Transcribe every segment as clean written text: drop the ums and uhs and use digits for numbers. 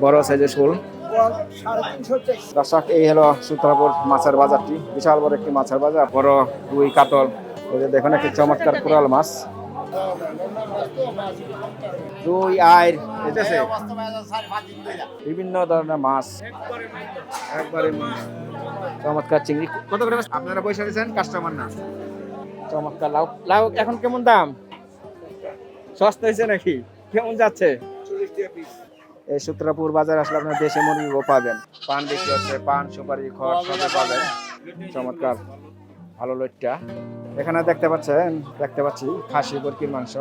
বড় সাইজের শোল। দর্শক, এই হলো সূত্রাপুর মাছের বাজারটি। বিশাল বড় একটি মাছের বাজার। বড় রুই, কাতল, দেখুন একটি চমৎকার কোরাল মাছ, রুই, আইর, বিভিন্ন ধরনের মাছ, একবারে চমৎকার চিংড়ি। কত করে আপনারা পয়সা দিয়েছেন? কাস্টমার না। চমৎকার লাউ। লাউ এখন কেমন দাম? সস্তা হয়েছে নাকি? কেমন যাচ্ছে? এই সূত্রাপুর বাজার আসলে আপনার দেশে মুরগিও পাবেন। পান বিক্রি হচ্ছে, পান, সুপারি, খড় সবই পাবেন। চমৎকার ভালো লইট্টা। এখানে দেখতে পাচ্ছি খাসি মুরগির মাংস।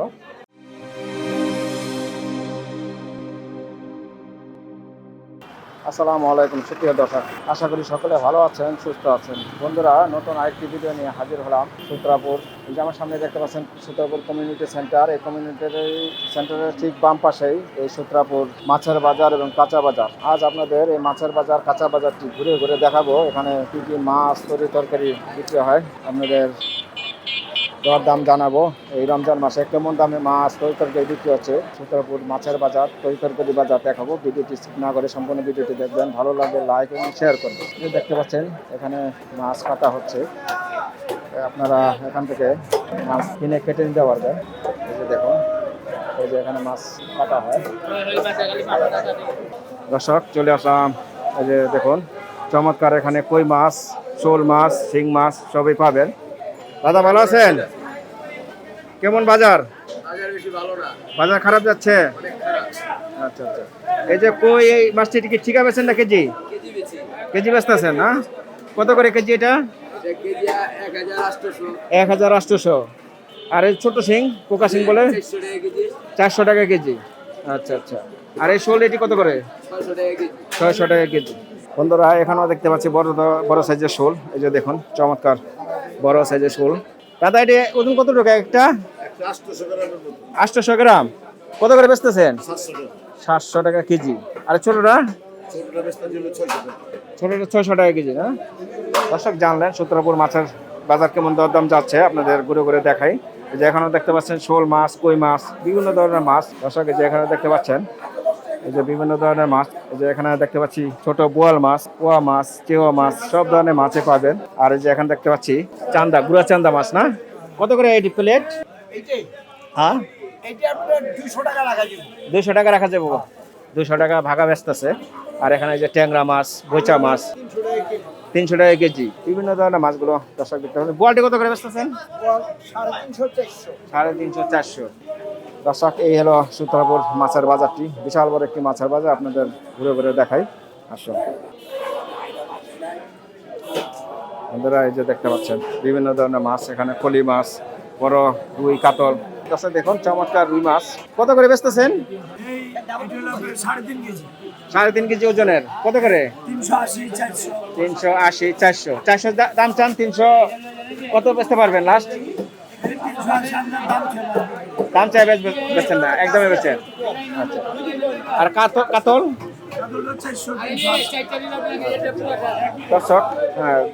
আসসালামু আলাইকুম সুপ্রিয় দর্শক, আশা করি সকলে ভালো আছেন, সুস্থ আছেন। বন্ধুরা, নতুন আরেকটি ভিডিও নিয়ে হাজির হলাম। সূত্রাপুর, এই যে আমার সামনে দেখতে পাচ্ছেন সূত্রাপুর কমিউনিটি সেন্টার। এই কমিউনিটি সেন্টারের ঠিক বাম পাশেই এই সূত্রাপুর মাছের বাজার এবং কাঁচা বাজার। আজ আপনাদের এই মাছের বাজার, কাঁচা বাজারটি ঘুরে ঘুরে দেখাবো। এখানে কি কি মাছ, তরকারি বিক্রি হয়, আপনাদের দর দাম জানাবো। এই রমজান মাসে কেমন দামে মাছ, তরকারি বিক্রি হচ্ছে সূত্রাপুর মাছের বাজার, তরকারি বাজার দেখাবো। ভিডিওটি স্কিপ না করে সম্পূর্ণ ভিডিওটি দেখবেন। ভালো লাগলে লাইক এবং শেয়ার করবেন। দেখতে পাচ্ছেন এখানে মাছ কাটা হচ্ছে। আপনারা এখান থেকে মাছ কিনে কেটে নিতে পারবেন। এই যে দেখুন, এই যে এখানে মাছ কাটা হয়। দর্শক, চলে আসলাম। এই যে দেখুন, চমৎকার এখানে কই মাছ, শোল মাছ, শিং মাছ সবই পাবেন। দাদা ভালো আছেন? কেমন বাজার? বাজার খারাপ যাচ্ছে। আচ্ছা আচ্ছা। এই যে কই, এই মাছটি কি ঠিকা বেছেন না কেজি? কেজি বেচতেছেন না? কত করে কেজি এটা? 1800। আর এই ছোট শিং, পোকা শিং বলে 400 টাকা কেজি। আচ্ছা আচ্ছা। আর এই শোল এটি কত করে? 600 টাকা কেজি। বন্ধুরা, এখানেও দেখতে পাচ্ছি বড় সাইজের শোল। এই যে দেখুন, চমৎকার বড় সাইজের শোল। দাদা, এটি ওজন কত টাকা একটা? 800 গ্রাম। কত করে বেচতেছেন? 700 টাকা কেজি। আর ছোটটা? ছোটটা 600 টাকা কেজি। না দর্শক, জানলেন সূত্রাপুর মাছের বাজার কেমন দরদাম যাচ্ছে, আপনাদের ঘুরে ঘুরে দেখাই। যে এখানেও দেখতে পাচ্ছেন শোল মাছ, কই মাছ, বিভিন্ন ধরনের মাছ। দর্শক, যে এখানে দেখতে পাচ্ছেন এই যে বিভিন্ন ধরনের মাছ। এই যে এখানে দেখতে পাচ্ছি ছোট বোয়াল মাছ, পোয়া মাছ, চেওয়া মাছ, সব ধরনের মাছে পাবেন। আর এই যে এখানে দেখতে পাচ্ছি চান্দা, গুড়া চান্দা মাছ। না কত করে এটি প্লেট? হ্যাঁ, 200 টাকা রাখা যাবো। 200 টাকা ভাগা ব্যস্ত আছে। আর এখানে যে ট্যাংরা মাছ, গোচা মাছ 300 টাকা কেজি। বিভিন্ন ধরনের মাছগুলো দর্শক দেখতে পাচ্ছেন। বোয়ালটি কত করে বেচতেছেন? 350, 400। দর্শক, এই হলো সূত্রাপুর মাছের বাজারটি। বিশাল বড় একটি মাছের বাজার, আপনাদের ঘুরে ঘুরে দেখাই। আসুন বন্ধুরা, এই যে দেখতে পাচ্ছেন বিভিন্ন ধরনের মাছ। এখানে ফলি মাছ, বড় রুই, কাতল। দেখুন চমৎকার রুই মাছ। কত করে বেচতেছেন? 3.5 কেজি ওজনের। কত করে? 380, 400। 400 দাম চান, 300 কত বেচতে পারবেন লাস্ট? দাম চাই বেচছেন না, একদমই বেচছেন। আচ্ছা। আর কাতল?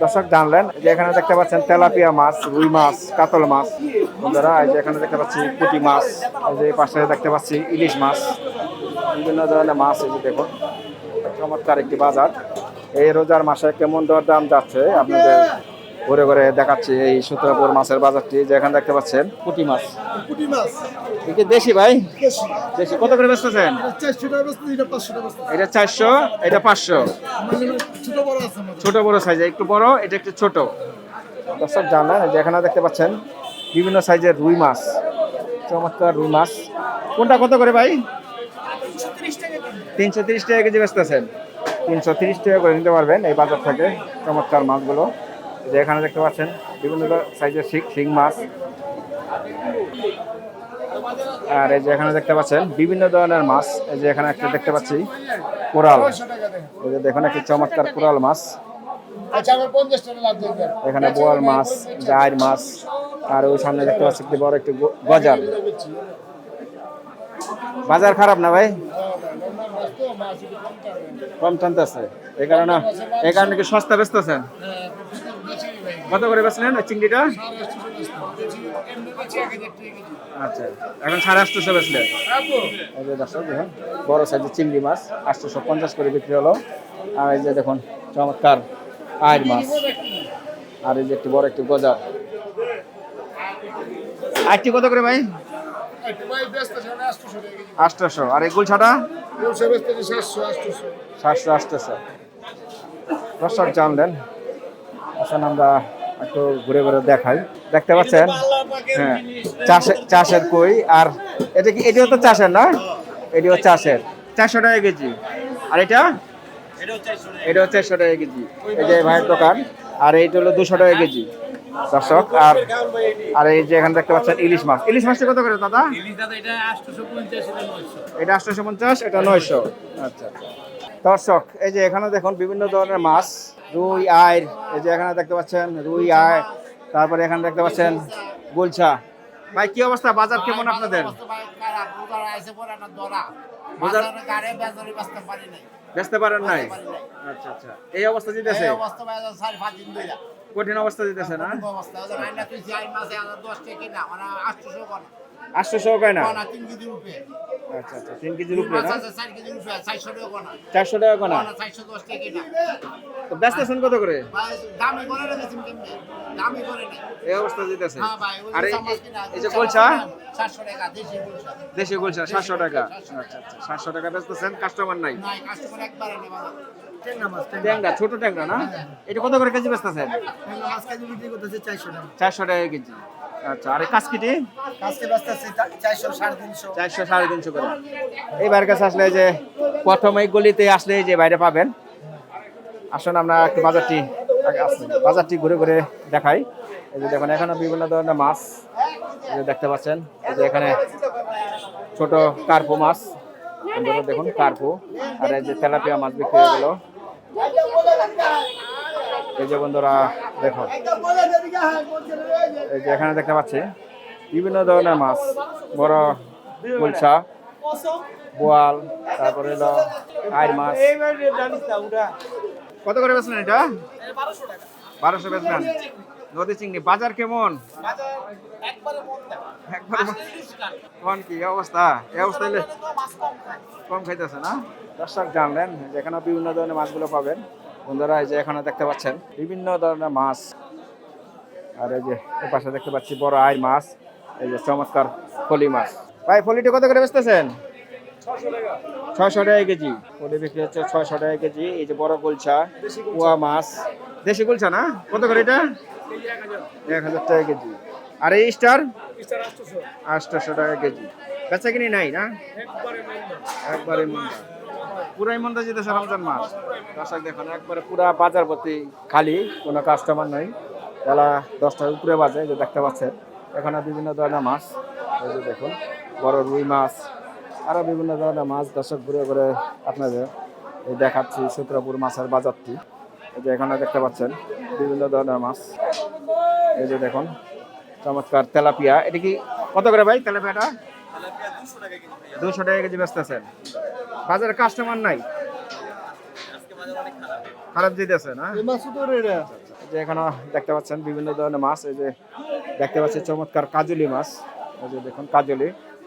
দর্শক জানলেন যে এখানে দেখতে পাচ্ছেন তেলাপিয়া মাছ, রুই মাছ, কাতল মাছ। বন্ধুরা, এই যে এখানে দেখতে পাচ্ছি পুঁটি মাছ। এই যে পাশে দেখতে পাচ্ছি ইলিশ মাছ, বিভিন্ন ধরনের মাছ। এই যে দেখুন, চমৎকার একটি বাজার। এই রোজার মাসে কেমন দরদাম যাচ্ছে আপনাদের ঘুরে ঘুরে দেখাচ্ছি এই সূত্রাপুর মাছের বাজারটি। যেখানে দেখতে পাচ্ছেন পুঁটি মাছ। দেশি ভাই, দেশি। কত করে বেচতেছেন? এটা 400, এটা 500। ছোট বড় সাইজ, একটু বড়, এটা একটু ছোট। দর্শক জানলেন যে এখানে দেখতে পাচ্ছেন বিভিন্ন সাইজের রুই মাছ, চমৎকার রুই মাছ। কোনটা কত করে ভাই? 330 টাকা কেজি বেচতেছেন। 330 টাকা করে নিতে পারবেন এই বাজার থেকে চমৎকার মাছগুলো। যে এখানে দেখতে পাচ্ছেন বিভিন্ন সাইজের শিং মাছ। আর এই যে এখানে দেখতে পাচ্ছেন বিভিন্ন ধরনের মাছ। এই যে এখানে একটা দেখতে পাচ্ছি কোরাল। এই যে দেখুন, একটি চমৎকার কোরাল মাছ। এখানে বোয়াল মাছ, জাইর মাছ। আর ওই সামনে দেখতে পাচ্ছি একটি বড় একটি গজার। বাজার খারাপ না ভাই? কম টানতেছে। এই কারণে কি সস্তা বেচতেছেন? কত করে বেচলেন ওই চিংড়িটা? আচ্ছা, এখন 850 বেচলেন। এই যে দর্শক দেখুন বড় সাইজের চিংড়ি মাছ 850 করে বিক্রি হলো। আর এই যে দেখুন চমৎকার আইর মাছ, আর এই যে একটি বড় একটি গজার। আইটি কত করে ভাই? 800। আর এই গুলছাটা 700-800। দর্শক জানলেন, আসলে আমরা একটু ঘুরে ঘুরে দেখাই। দেখতে পাচ্ছেন হ্যাঁ চাষের কই। আর এটা কি, এটিও তো চাষের না? এটিও চাষের, 400 টাকা কেজি। আর এটাও 400 টাকা কেজি। এই যে ভাইয়ের দোকান। আর এইটা হলো 200 টাকা কেজি দর্শক। আর আর এই যে এখানে দেখতে পাচ্ছেন ইলিশ মাছ। ইলিশ মাছটা কত করে দাদা? এটা 850, এটা 900। আচ্ছা আচ্ছা দর্শক, এই যে এখানে দেখুন বিভিন্ন ধরনের মাছ, রুই আইর। এই যে এখানে দেখতে পাচ্ছেন রুই আইর, তারপরে এখানে দেখতে পাচ্ছেন গুলছা। ভাই কি অবস্থা, বাজার কেমন আপনাদের? বেচতে পারেন নাই? আচ্ছা আচ্ছা, এই অবস্থা দিতেছে, কঠিন অবস্থা দিতেছে না? 800 কয় না? আচ্ছা আচ্ছা, 3 কেজির উপরে না? 400 টাকা কোনা। তো বেচতেছেন কত করে? এই অবস্থা দিতেছে। আর এই যে গুলছা, দেশি গুলছা 700 টাকা। আচ্ছা আচ্ছা, 700 টাকা বেচতেছেন, কাস্টমার নাই? ট্যাংরা, ছোট ট্যাংরা না? এটা কত করে কেজি বেচতেছেন? 400 টাকা কেজি। আচ্ছা, আর কাসকিটি? 400-350 করে। এই বাইরের কাছে আসলে যে প্রথম এই গলিতে আসলে যে বাইরে পাবেন। আসুন আমরা একটু বাজারটি ঘুরে ঘুরে দেখাই। এই যে দেখুন এখানে বিভিন্ন ধরনের মাছ এই যে দেখতে পাচ্ছেন। এই যে এখানে ছোট কার্পু মাছ, দেখুন কার্পু। আর এই যে তেলাপিয়া মাছ বিক্রি হয়ে গেল। এই যে বন্ধুরা দেখুন, এই যে এখানে দেখতে পাচ্ছি বিভিন্ন ধরনের মাছ, বড় গুলছা, বোয়াল, তারপরে হলো আইর মাছ। কত করে বেচলেন এটা? 1200 বেচলেন। নদী চিংড়ি বাজার কেমন? কোন কি অবস্থা? এই অবস্থা কম খাইতেছে না? দর্শক জানলেন যেখানে বিভিন্ন ধরনের মাছগুলো পাবেন বন্ধুরা। এই যে এখানে দেখতে পাচ্ছেন বিভিন্ন ধরনের মাছ। আর এই যে এর পাশে দেখতে পাচ্ছি বড় আইর মাছ, এই যে চমৎকার ফলি মাছ। ভাই ফলিটা কত করে বেচতেছেন? 600 টাকা কেজি। ফলি বিক্রি হচ্ছে 600 টাকা কেজি। এই যে বড় গুলছা, পোয়া মাছ, দেশি গুলছা না? কত করে এটা? 1000 টাকা কেজি। আর এই স্টার 800 টাকা কেজি। বেচা কিনি নাই না? একবারে মন্দা, পুরাই মন্দা যেতেছে রমজান মাস। দর্শক দেখুন একবারে পুরা বাজার প্রতি খালি, কোনো কাস্টমার নাই। বেলা 10টার উপরে বাজে। যে দেখতে পাচ্ছেন এখানে বিভিন্ন ধরনের মাছ। এই যে দেখুন বড় রুই মাছ, আরো বিভিন্ন ধরনের মাছ। দর্শক ঘুরে ঘুরে আপনাদের এই দেখাচ্ছি সূত্রপুর মাছের বাজারটি। এই যে এখানে দেখতে পাচ্ছেন বিভিন্ন ধরনের মাছ। এই যে দেখুন চমৎকার তেলাপিয়া। এটা কি কত করে ভাই তেলাপিয়াটা? 200 টাকা কেজি বেচতেছেন। বাজারে কাস্টমার নাই, খারাপ দিতেছে না? যে এখানে দেখতে পাচ্ছেন বিভিন্ন ধরনের মাছ। এই যে দেখতে পাচ্ছি চমৎকার কাজলি মাছ। এই যে দেখুন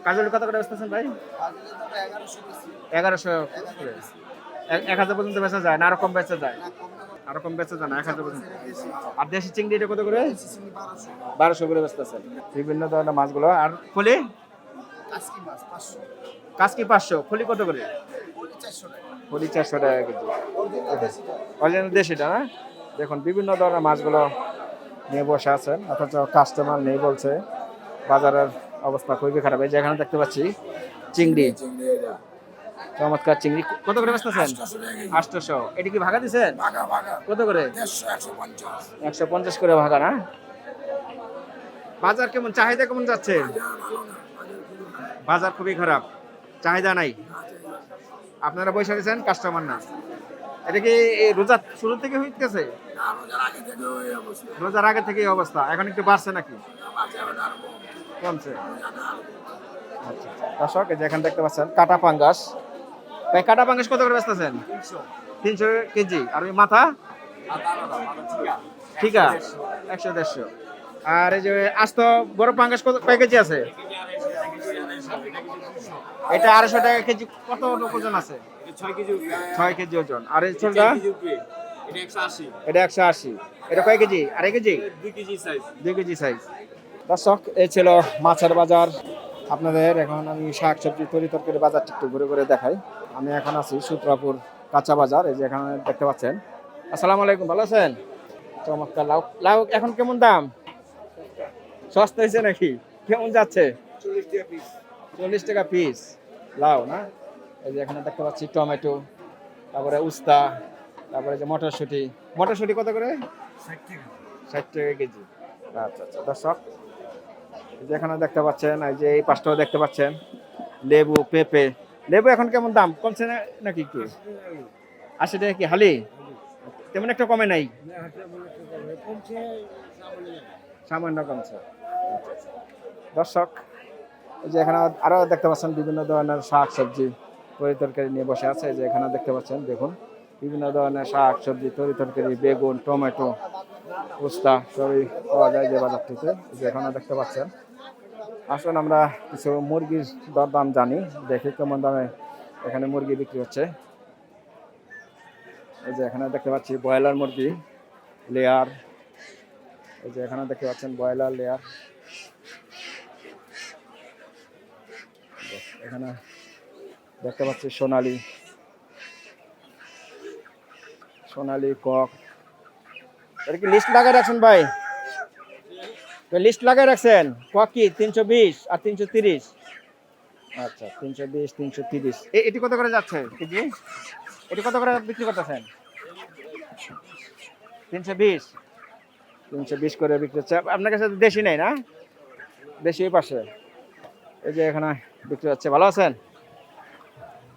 কাজলি কত করে বেচতেছেন ভাই? 1100। 1000 পর্যন্ত বেচা যায় না? আরো কম বেচা যায়? আরো কম বেচা যায় না 1000 পর্যন্ত। আর দেশি চিংড়ি এটা কত করে? 1200 করে বেচতেছেন বিভিন্ন ধরনের মাছগুলো। আর ফলি কাসকি 500। ফলি কত করে? ফলি 400 টাকা কেজি। অরিজিনাল দেশিটা না? দেখুন বিভিন্ন ধরনের মাছগুলো নিয়ে বসে আছেন, অথচ কাস্টমার নেই বলছে। বাজারের অবস্থা খুবই খারাপ। এই যে এখানে দেখতে পাচ্ছি চিংড়ি, চমৎকার চিংড়ি। কত করে বেচতেছেন? 800। এটা কি ভাগা দিচ্ছেন? কত করে? 150 করে ভাগা না? বাজার কেমন, চাহিদা কেমন যাচ্ছে? বাজার খুবই খারাপ, চাহিদা নাই। আপনারা বসে আছেন, কাস্টমার না। এটা কি রোজা শুরু থেকে হইতেছে? রোজার আগে থেকে এই অবস্থা, এখন একটু বাড়ছে নাকি কমছে? আচ্ছা দর্শক যেখানে দেখতে পাচ্ছেন কাটা পাঙ্গাস। ভাই কাটা পাঙ্গাস কত করে বেচতেছেন? 300 কেজি। আর ওই মাথা ঠিক আছে 100-150। আর এই যে আস্ত বড় পাঙ্গাস কত কয় কেজি আছে? এটা 250 টাকা কেজি। কত ওজন আছে? 6 কেজি উপরে। 6 কেজি ওজন। আর এই 4 ছোটটা? কেজি উপরে। এটা 180। এটা 180। এটা কয় কেজি? আড়াই KG? 2 KG size. 2 KG size. দর্শক, এই ছিল মাছের বাজার। আপনাদের এখন আমি শাকসবজি তরি তরকারি বাজারটা একটু ঘুরে ঘুরে দেখাই। আমি এখন আছি সূত্রাপুর কাঁচা বাজার। এই যে এখানে দেখতে পাচ্ছেন। আসসালামু আলাইকুম, ভালো আছেন? চমৎকার। লাউ লাউ এখন কেমন দাম? সস্তা হয়েছে নাকি? কেমন যাচ্ছে? 40 টাকা পিস। 40 টাকা পিস লাউ না? এই যে এখানে দেখতে পাচ্ছি টমেটো, তারপরে উস্তা, তারপরে যে মটরশুঁটি। মটরশুঁটি কত করে? 60 টাকা। 60 টাকা কেজি। আচ্ছা আচ্ছা। দর্শক, এই যে এখানে দেখতে পাচ্ছেন, এই যে এই পাশটাও দেখতে পাচ্ছেন লেবু, পেঁপে। লেবু এখন কেমন দাম? কমছে নাকি একটু? 80 টাকা কি হালি? তেমন একটা কমে নাই, সামান্য কমছে। আচ্ছা, আচ্ছা। দর্শক, এই যে এখানে আরো দেখতে পাচ্ছেন বিভিন্ন ধরনের শাক সবজি তরি তরকারি নিয়ে বসে আছে। এই যে এখানে দেখতে পাচ্ছেন, দেখুন বিভিন্ন ধরনের শাক সবজি তরি তরকারি, বেগুন, টমেটো, উস্তা সবই পাওয়া যায় যে বাজারটিতে। এই যে এখানে দেখতে পাচ্ছেন। আসুন আমরা কিছু মুরগির দরদাম জানি, দেখি কেমন দামে এখানে মুরগি বিক্রি হচ্ছে। এই যে এখানে দেখতে পাচ্ছি ব্রয়লার মুরগি লেয়ার। এই যে এখানে দেখতে পাচ্ছেন ব্রয়লার লেয়ার। এখানে দেখতে পাচ্ছি সোনালী কক। এটা কি লিস্ট লাগাই রাখছেন ভাই? লিস্ট লাগাই রাখছেন? কক কি 320 আর 330? আচ্ছা, 320 330। এটি কত করে যাচ্ছে কেজি? এটি কত করে বিক্রি করতেছেন? 320। 320 করে বিক্রি হচ্ছে। আপনার কাছে তো দেশি নাই না? দেশি ওই পাশে। এই যে এখানে বিক্রি হচ্ছে। ভালো আছেন?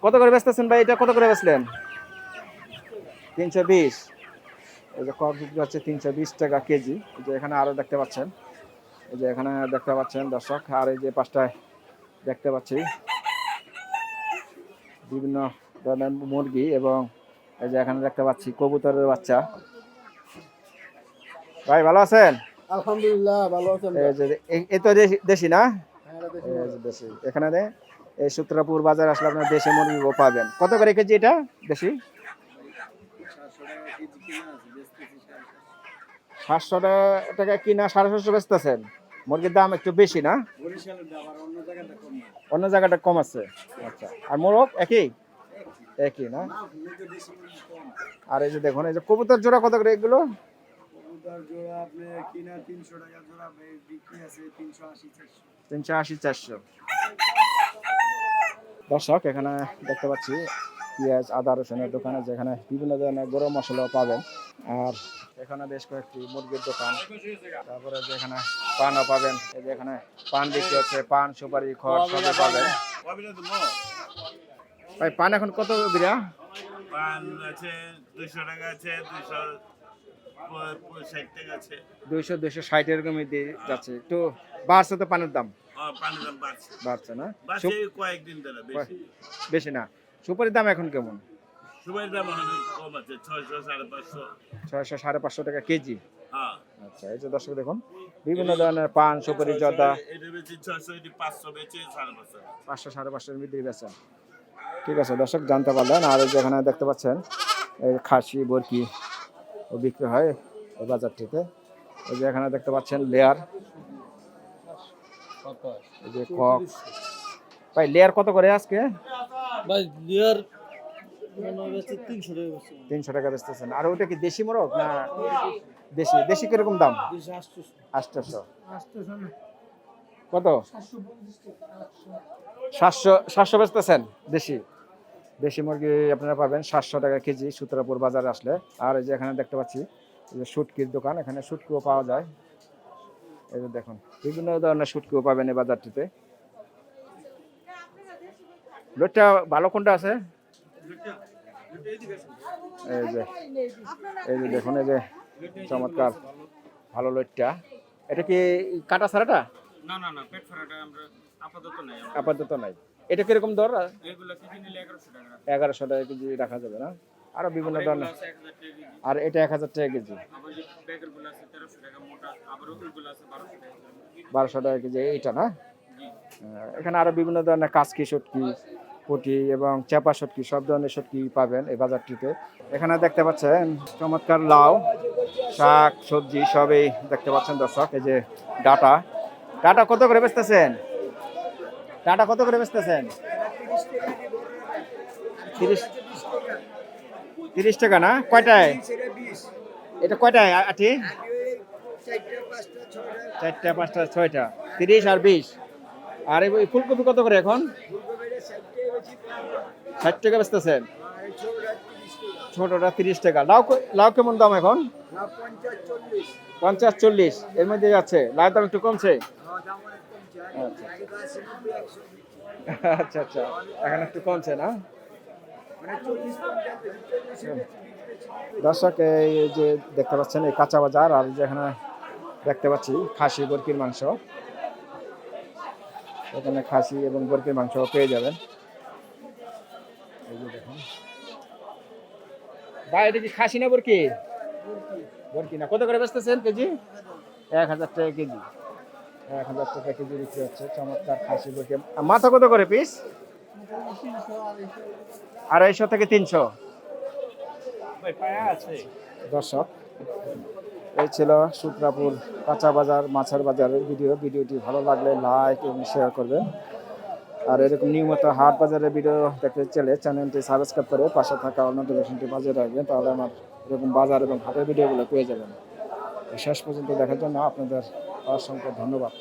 কত করে বেচতেছেন ভাই? এটা কত করে বেচলেন? 320। এই যে কক বিক্রি হচ্ছে 320 টাকা কেজি। এই যে এখানে আরো দেখতে পাচ্ছেন, এই যে এখানে দেখতে পাচ্ছেন দর্শক। আর এই যে পাশটায় দেখতে পাচ্ছি বিভিন্ন ধরনের মুরগি, এবং এই যে এখানে দেখতে পাচ্ছি কবুতরের বাচ্চা। ভাই ভালো আছেন? আলহামদুলিল্লাহ ভালো আছেন। এই যে এই তো দেশি না? এই যে দেশি। এখানে এই সূত্রাপুর বাজার আসলে আপনার দেশি মুরগি পাবেন। কত করে কেজি এটা দেশি? 700 টাকা কিনা, 750 বেচতেছেন। মুরগির দাম একটু বেশি না? অন্য জায়গাটা কম আছে। আচ্ছা। আর মোরগ একই একই না? আর এই যে দেখুন, এই যে কবুতর জোড়া কত করে এগুলো? জোড়া আপনি কিনা 300 টাকা জোড়া, বিক্রি আছে 380 400। 380 400। দর্শক, এখানে দেখতে পাচ্ছি পেঁয়াজ, আদা, রসুনের দোকানে, যেখানে বিভিন্ন ধরনের গরম মশলাও পাবেন। আর এখানে বেশ কয়েকটি মুরগির দোকান। তারপরে যেখানে পানও পাবেন। এই যে এখানে পান বিক্রি হচ্ছে, পান, সুপারি, খড় সবই পাবেন। ভাই পান এখন কত বিরা? পান আছে 200 টাকা আছে, 260 টাকা আছে। 200 260 এরকমই দিয়ে যাচ্ছে। একটু বাড়ছে তো পানের দাম? পানির দাম বাড়ছে। বাড়ছে না? বাড়ছে কয়েকদিন ধরে, বেশি বেশি না। সুপারির দাম এখন কেমন? সুপারির দাম অনেক কম আছে, 600 550। 600 550 টাকা কেজি। হ্যাঁ। আচ্ছা, এই যে দর্শক দেখুন বিভিন্ন ধরনের পান, সুপারি, জর্দা। এটা বেচি 600, এটি 500 বেচে 550। 500 550 এর মধ্যে বেচেন। ঠিক আছে দর্শক, জানতে পারলেন। আর যেখানে দেখতে পাচ্ছেন এই খাসি, বরকি ও বিক্রি হয় এই বাজারটিতে। এই যে এখানে দেখতে পাচ্ছেন লেয়ার, এই যে কক। ভাই লেয়ার কত করে আজকে? ভাই লেয়ার 300 টাকা। 300 টাকা বেচতেছেন। আর ওটা কি দেশি মোরগ না? দেশি। দেশি কিরকম দাম? 800। কত? 700 বেচতেছেন দেশি। দেশি মুরগি আপনারা পাবেন 700 টাকা কেজি সূত্রাপুর বাজারে আসলে। আর এই যে এখানে দেখতে পাচ্ছি এই যে শুটকির দোকান, এখানে শুটকিও পাওয়া যায়। এই যে দেখুন বিভিন্ন ধরনের শুটকিও পাবেন এই বাজারটিতে। লোটটা ভালো কোনটা আছে? এই যে দেখুন, এই যে চমৎকার ভালো লোটটা। এটা কি কাটা ছাড়াটা? না না না, পেট ফেরাটা আমরা আপাতত নাই। এটা কিরকম দর? এগুলা কেজি নিলে 1100 টাকা। 1100 টাকা কেজি রাখা যাবে না? আরো বিভিন্ন ধরনের। আছে 1000 টাকা কেজি। আর এটা 1000 টাকা কেজি। আবার যে ব্যাগের গুলো আছে 1300 টাকা মোটা, আবার ওইগুলো আছে 1200 টাকা। 1200 টাকা কেজি এইটা না? জি। এখানে আরো বিভিন্ন ধরনের কাচকি শুটকি, পুঁটি এবং চেপা শুটকি সব ধরনের শুটকি পাবেন এই বাজারটিতে। এখানে দেখতে পাচ্ছেন চমৎকার লাউ, শাক, সবজি সবই দেখতে পাচ্ছেন দর্শক। এই যে ডাটা, ডাটা কত করে বেচতেছেন? ডাটা কত করে বেচতেছেন? 30 টাকা না? কয়টায় এটা? কয়টায় আটি? 4টা 5টা 6টা, 30 আর 20। আর এই ফুলকপি কত করে এখন? 60 টাকা বেচতেছেন, ছোটটা 30 টাকা। লাউ লাউ কেমন দাম এখন? 50-40 এর মধ্যে যাচ্ছে। লাউ দাম একটু কমছে। আচ্ছা আচ্ছা, এখন একটু কমছে না? দর্শক এই যে দেখতে পাচ্ছেন এই কাঁচা বাজার, আর যেখানে দেখতে পাচ্ছি খাসি বরকির মাংস, এখানে খাসি এবং বরকির মাংস পেয়ে যাবেন। এই যে দেখুন ভাই, এটা কি খাসি না বরকি? বরকি না। কত করে বেচতেছেন কেজি? 1000 টাকা কেজি। 1000 টাকা কেজি বিক্রি হচ্ছে চমৎকার খাসি বরকি। মাথা কত করে পিস? 250 থেকে 300। দর্শক এই ছিল সূত্রাপুর কাঁচা বাজার মাছের বাজারের ভিডিওটি ভালো লাগলে লাইক এবং শেয়ার করবেন। আর এরকম নিয়মিত হাট বাজারের ভিডিও দেখতে চাইলে চ্যানেলটি সাবস্ক্রাইব করে পাশে থাকা নোটিফিকেশনটি বাজিয়ে রাখবেন, তাহলে আমার এরকম বাজার এবং হাটের ভিডিওগুলো পেয়ে যাবেন। শেষ পর্যন্ত দেখার জন্য আপনাদের অসংখ্য ধন্যবাদ।